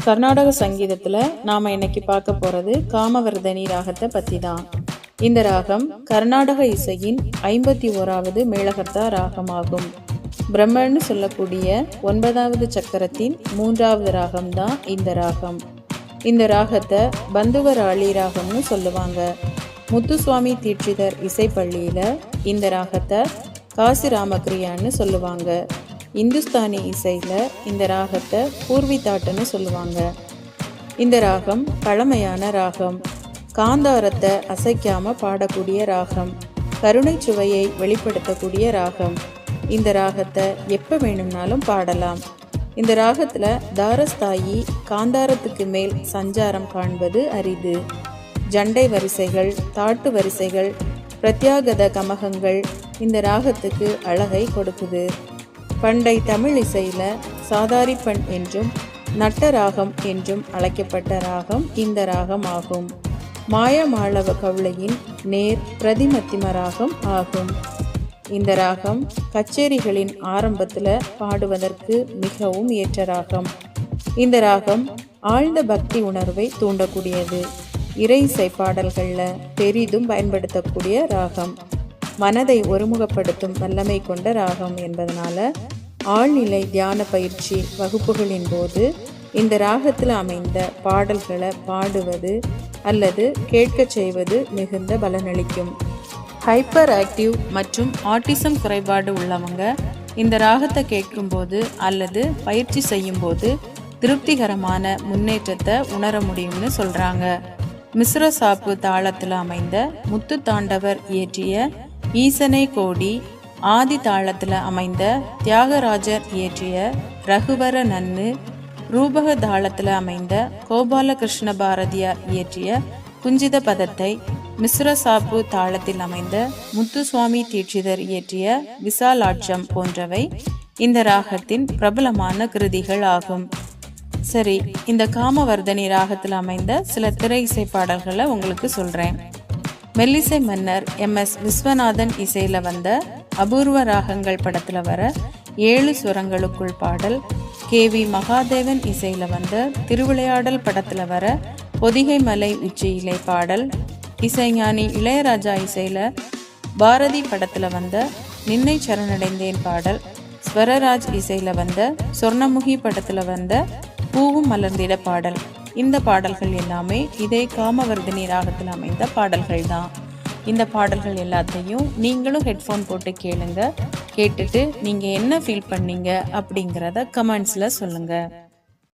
கர்நாடக சங்கீதத்தில் நாம் இன்னைக்கு பார்க்க போகிறது காமவர்தனி ராகத்தை பற்றி தான். இந்த ராகம் கர்நாடக இசையின் 51வது மேளகர்த்தா ராகமாகும். பிரம்மன்னு சொல்லக்கூடிய 9வது சக்கரத்தின் 3வது ராகம் தான் இந்த ராகம். இந்த ராகத்தை பந்துவராளி ராகம்னு சொல்லுவாங்க. முத்துசுவாமி தீட்சிதர் இசைப்பள்ளியில் இந்த ராகத்தை காசி ராமக்ரியான்னு சொல்லுவாங்க. இந்துஸ்தானி இசையில் இந்த ராகத்தை பூர்விதாட்டுன்னு சொல்லுவாங்க. இந்த ராகம் பழமையான ராகம். காந்தாரத்தை அசைக்காமல் பாடக்கூடிய ராகம். கருணை சுவையை வெளிப்படுத்தக்கூடிய ராகம். இந்த ராகத்தை எப்போ வேணும்னாலும் பாடலாம். இந்த ராகத்தில் தாரஸ்தாயி காந்தாரத்துக்கு மேல் சஞ்சாரம் காண்பது அரிது. ஜண்டை வரிசைகள், தாட்டு வரிசைகள், பிரத்யாகத கமகங்கள் இந்த ராகத்துக்கு அழகை கொடுக்குது. பண்டை தமிழ் இசையில் சாதாரிப்பண் என்றும் நட்டராகம் என்றும் அழைக்கப்பட்ட ராகம் இந்த ராகம் ஆகும். மாயமாளவ கவுளையின் நேர் பிரதிமத்திம ராகம் ஆகும். இந்த ராகம் கச்சேரிகளின் ஆரம்பத்தில் பாடுவதற்கு மிகவும் ஏற்ற ராகம். இந்த ராகம் ஆழ்ந்த பக்தி உணர்வை தூண்டக்கூடியது. இறை இசை பாடல்களில் பெரிதும் பயன்படுத்தக்கூடிய ராகம். மனதை ஒருமுகப்படுத்தும் வல்லமை கொண்ட ராகம் என்பதனால ஆழ்நிலை தியான பயிற்சி வகுப்புகளின் போது இந்த ராகத்தில் அமைந்த பாடல்களை பாடுவது அல்லது கேட்கச் செய்வது மிகுந்த பலனளிக்கும். ஹைப்பர் ஆக்டிவ் மற்றும் ஆட்டிசம் குறைபாடு உள்ளவங்க இந்த ராகத்தை கேட்கும்போது அல்லது பயிற்சி செய்யும்போது திருப்திகரமான முன்னேற்றத்தை உணர முடியும்னு சொல்கிறாங்க. மிஸ்ர சாப்பு தாளத்தில் அமைந்த முத்து தாண்டவர் இயற்றிய ஈசனை கோடி, ஆதி தாளத்தில் அமைந்த தியாகராஜர் இயற்றிய ரகுவர நன்னு, ரூபக தாளத்தில் அமைந்த கோபாலகிருஷ்ண பாரதியார் இயற்றிய குஞ்சித பதத்தை, மிஸ்ர சாப்பு தாளத்தில் அமைந்த முத்துசுவாமி தீட்சிதர் இயற்றிய விசாலாட்சம் போன்றவை இந்த ராகத்தின் பிரபலமான கிருதிகள் ஆகும். சரி, இந்த காமவர்தனி ராகத்தில் அமைந்த சில திரை இசை பாடல்களை உங்களுக்கு சொல்கிறேன். மெல்லிசை மன்னர் MS விஸ்வநாதன் இசையில் வந்த அபூர்வ ராகங்கள் படத்தில் வர 7 சுரங்களுக்குள் பாடல், KV மகாதேவன் இசையில் வந்த திருவிளையாடல் படத்தில் வர பொதிகை மலை உச்சியிலை பாடல், இசைஞானி இளையராஜா இசையில் பாரதி படத்தில் வந்த நின்னை சரணடைந்தேன் பாடல், ஸ்வரராஜ் இசையில் வந்த சொர்ணமுகி படத்தில் வந்த பூவும் மலர்ந்திட பாடல். இந்த பாடல்கள் எல்லாமே இதே காமவர்தினி ராகத்தில் அமைந்த பாடல்கள் தான். இந்த பாடல்கள் எல்லாத்தையும் நீங்களும் ஹெட்ஃபோன் போட்டு கேளுங்க. கேட்டுட்டு நீங்கள் என்ன ஃபீல் பண்ணீங்க அப்படிங்கிறத கமெண்ட்ஸில் சொல்லுங்கள்.